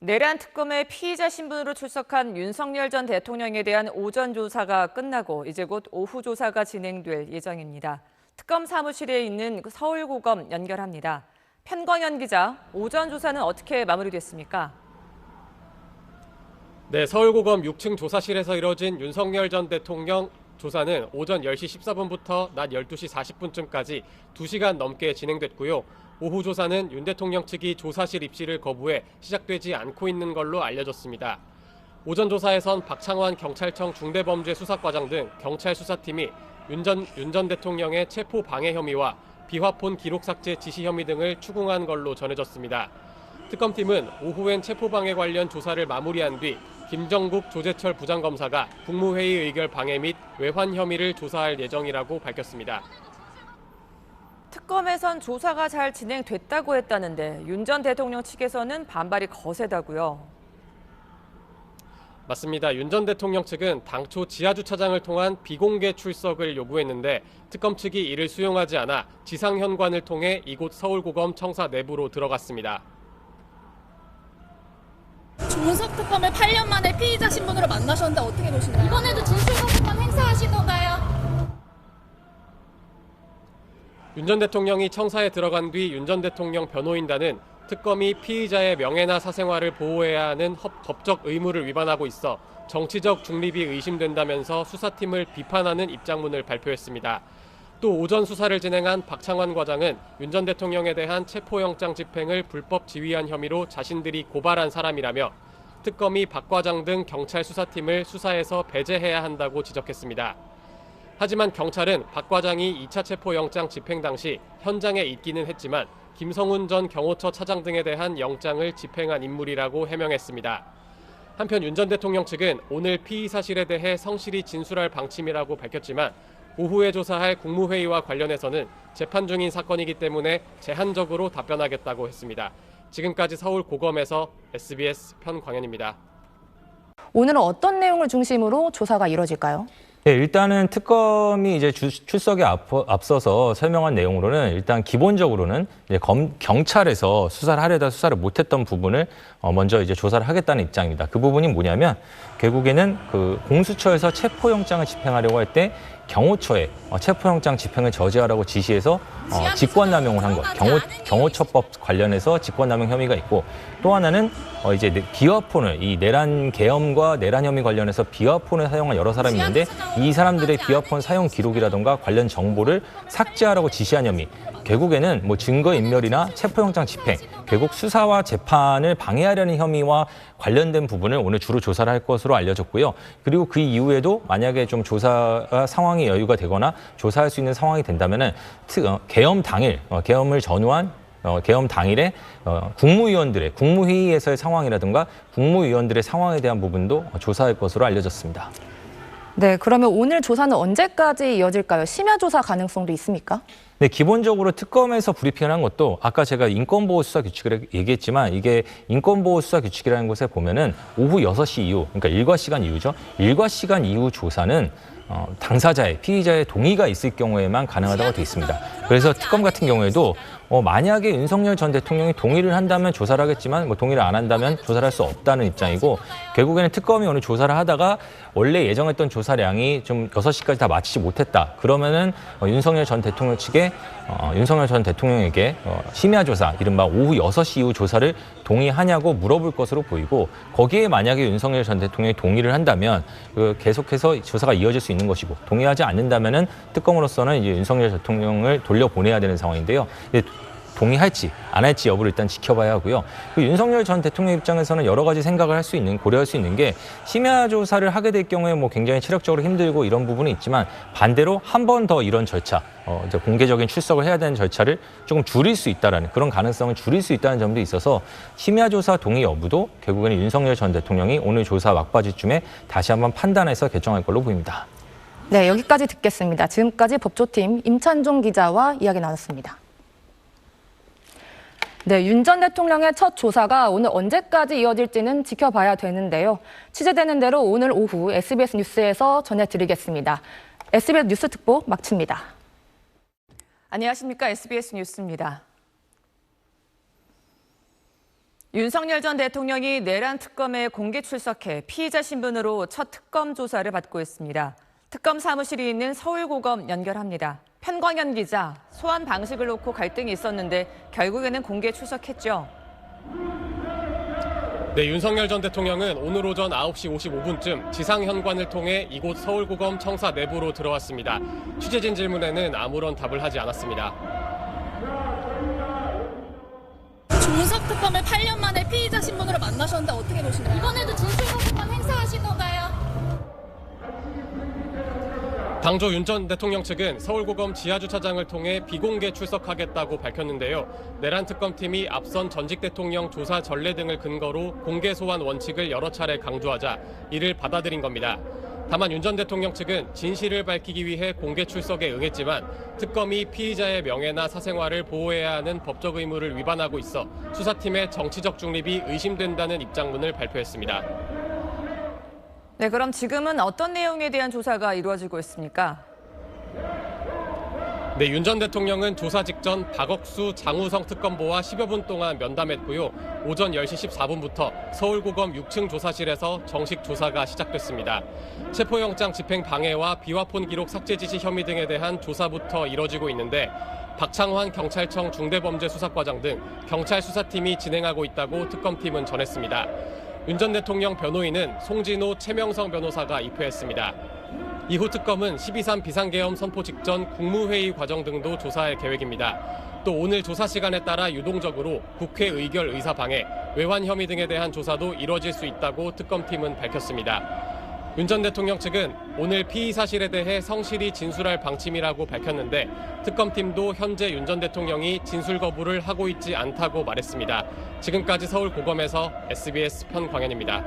내란 특검의 피의자 신분으로 출석한 윤석열 전 대통령에 대한 오전 조사가 끝나고 이제 곧 오후 조사가 진행될 예정입니다. 특검 사무실에 있는 서울고검 연결합니다. 편광현 기자, 오전 조사는 어떻게 마무리됐습니까? 네, 서울고검 6층 조사실에서 이뤄진 윤석열 전 대통령 조사는 오전 10시 14분부터 낮 12시 40분쯤까지 2시간 넘게 진행됐고요. 오후 조사는 윤 대통령 측이 조사실 입실을 거부해 시작되지 않고 있는 걸로 알려졌습니다. 오전 조사에선 박창환 경찰청 중대범죄수사과장 등 경찰 수사팀이 윤 전 대통령의 체포 방해 혐의와 비화폰 기록 삭제 지시 혐의 등을 추궁한 걸로 전해졌습니다. 특검팀은 오후엔 체포방해 관련 조사를 마무리한 뒤 김정국 조재철 부장검사가 국무회의 의결 방해 및 외환 혐의를 조사할 예정이라고 밝혔습니다. 특검에선 조사가 잘 진행됐다고 했다는데 윤 전 대통령 측에서는 반발이 거세다고요. 맞습니다. 윤 전 대통령 측은 당초 지하주차장을 통한 비공개 출석을 요구했는데 특검 측이 이를 수용하지 않아 지상현관을 통해 이곳 서울고검 청사 내부로 들어갔습니다. 조석 특검을 8년 만에 피의자 신분으로 만나셨는데 어떻게 보시나요? 이번에도 진술거부권 행사하시던가요? 윤 전 대통령이 청사에 들어간 뒤 윤 전 대통령 변호인단은 특검이 피의자의 명예나 사생활을 보호해야 하는 법적 의무를 위반하고 있어 정치적 중립이 의심된다면서 수사팀을 비판하는 입장문을 발표했습니다. 또 오전 수사를 진행한 박창환 과장은 윤 전 대통령에 대한 체포영장 집행을 불법 지휘한 혐의로 자신들이 고발한 사람이라며 특검이 박 과장 등 경찰 수사팀을 수사에서 배제해야 한다고 지적했습니다. 하지만 경찰은 박 과장이 2차 체포영장 집행 당시 현장에 있기는 했지만 김성훈 전 경호처 차장 등에 대한 영장을 집행한 인물이라고 해명했습니다. 한편 윤 전 대통령 측은 오늘 피의 사실에 대해 성실히 진술할 방침이라고 밝혔지만 오후에 조사할 국무회의와 관련해서는 재판 중인 사건이기 때문에 제한적으로 답변하겠다고 했습니다. 지금까지 서울고검에서 SBS 편광현입니다. 오늘은 어떤 내용을 중심으로 조사가 이뤄질까요? 네, 일단은 특검이 이제 출석에 앞서서 설명한 내용으로는 일단 기본적으로는 이제 경찰에서 수사를 하려다 수사를 못했던 부분을 먼저 이제 조사를 하겠다는 입장입니다. 그 부분이 뭐냐면 결국에는 그 공수처에서 체포영장을 집행하려고 할 때 경호처에 체포영장 집행을 저지하라고 지시해서 직권남용을 한 것, 경호처법 관련해서 직권남용 혐의가 있고 또 하나는 이제 비화폰을 이 내란 계엄과 내란 혐의 관련해서 비화폰을 사용한 여러 사람이 있는데 이 사람들의 비화폰 사용 기록이라던가 관련 정보를 삭제하라고 지시한 혐의. 결국에는 뭐 증거인멸이나 체포영장 집행, 결국 수사와 재판을 방해하려는 혐의와 관련된 부분을 오늘 주로 조사를 할 것으로 알려졌고요. 그리고 그 이후에도 만약에 좀 조사가 상황이 여유가 되거나 조사할 수 있는 상황이 된다면은 계엄 당일, 계엄을 전후한 계엄 당일에 국무위원들의 국무회의에서의 상황이라든가 국무위원들의 상황에 대한 부분도 조사할 것으로 알려졌습니다. 네, 그러면 오늘 조사는 언제까지 이어질까요? 심야 조사 가능성도 있습니까? 네, 기본적으로 특검에서 브리핑을 한 것도 아까 제가 인권보호 수사 규칙을 얘기했지만 이게 인권보호 수사 규칙이라는 곳에 보면은 오후 6시 이후, 그러니까 일과 시간 이후죠. 일과 시간 이후 조사는 당사자의, 피의자의 동의가 있을 경우에만 가능하다고 되어 있습니다. 그래서 특검 같은 경우에도 만약에 윤석열 전 대통령이 동의를 한다면 조사를 하겠지만 동의를 안 한다면 조사를 할 수 없다는 입장이고 결국에는 특검이 오늘 조사를 하다가 원래 예정했던 조사량이 좀 6시까지 다 마치지 못했다. 그러면은 윤석열 전 대통령 측에 윤석열 전 대통령에게 심야 조사, 이른바 오후 6시 이후 조사를 동의하냐고 물어볼 것으로 보이고 거기에 만약에 윤석열 전 대통령이 동의를 한다면 계속해서 조사가 이어질 수 있는 것이고 동의하지 않는다면은 특검으로서는 이제 윤석열 대통령을 돌려보내야 되는 상황인데요. 동의할지 안 할지 여부를 일단 지켜봐야 하고요. 그 윤석열 전 대통령 입장에서는 여러 가지 생각을 할 수 있는, 고려할 수 있는 게 심야 조사를 하게 될 경우에 굉장히 체력적으로 힘들고 이런 부분이 있지만 반대로 한 번 더 이런 절차, 이제 공개적인 출석을 해야 되는 절차를 조금 줄일 수 있다라는 그런 가능성을 줄일 수 있다는 점도 있어서 심야 조사 동의 여부도 결국에는 윤석열 전 대통령이 오늘 조사 막바지쯤에 다시 한번 판단해서 결정할 걸로 보입니다. 네, 여기까지 듣겠습니다. 지금까지 법조팀 임찬종 기자와 이야기 나눴습니다. 네, 윤 전 대통령의 첫 조사가 오늘 언제까지 이어질지는 지켜봐야 되는데요. 취재되는 대로 오늘 오후 SBS 뉴스에서 전해드리겠습니다. SBS 뉴스 특보 마칩니다. 안녕하십니까? SBS 뉴스입니다. 윤석열 전 대통령이 내란 특검에 공개 출석해 피의자 신분으로 첫 특검 조사를 받고 있습니다. 특검 사무실이 있는 서울고검 연결합니다. 편광현 기자, 소환 방식을 놓고 갈등이 있었는데 결국에는 공개 출석했죠. 네, 윤석열 전 대통령은 오늘 오전 9시 55분쯤 지상현관을 통해 이곳 서울고검 청사 내부로 들어왔습니다. 취재진 질문에는 아무런 답을 하지 않았습니다. 조석 특검을 8년 만에 피의자 신분으로 만나셨는데 어떻게 보시나요? 이번에도 진술거부권 행사하실 건가요? 당조 윤 전 대통령 측은 서울고검 지하주차장을 통해 비공개 출석하겠다고 밝혔는데요. 내란 특검팀이 앞선 전직 대통령 조사 전례 등을 근거로 공개 소환 원칙을 여러 차례 강조하자 이를 받아들인 겁니다. 다만 윤 전 대통령 측은 진실을 밝히기 위해 공개 출석에 응했지만 특검이 피의자의 명예나 사생활을 보호해야 하는 법적 의무를 위반하고 있어 수사팀의 정치적 중립이 의심된다는 입장문을 발표했습니다. 네, 그럼 지금은 어떤 내용에 대한 조사가 이루어지고 있습니까? 네, 윤 전 대통령은 조사 직전 박억수 장우성 특검보와 10여 분 동안 면담했고요. 오전 10시 14분부터 서울고검 6층 조사실에서 정식 조사가 시작됐습니다. 체포영장 집행 방해와 비화폰 기록 삭제 지시 혐의 등에 대한 조사부터 이뤄지고 있는데 박창환 경찰청 중대범죄수사과장 등 경찰 수사팀이 진행하고 있다고 특검팀은 전했습니다. 윤 전 대통령 변호인은 송진호, 최명성 변호사가 입회했습니다. 이후 특검은 12.3 비상계엄 선포 직전 국무회의 과정 등도 조사할 계획입니다. 또 오늘 조사 시간에 따라 유동적으로 국회 의결 의사 방해, 외환 혐의 등에 대한 조사도 이뤄질 수 있다고 특검팀은 밝혔습니다. 윤 전 대통령 측은 오늘 피의 사실에 대해 성실히 진술할 방침이라고 밝혔는데 특검팀도 현재 윤 전 대통령이 진술 거부를 하고 있지 않다고 말했습니다. 지금까지 서울고검에서 SBS 편광현입니다.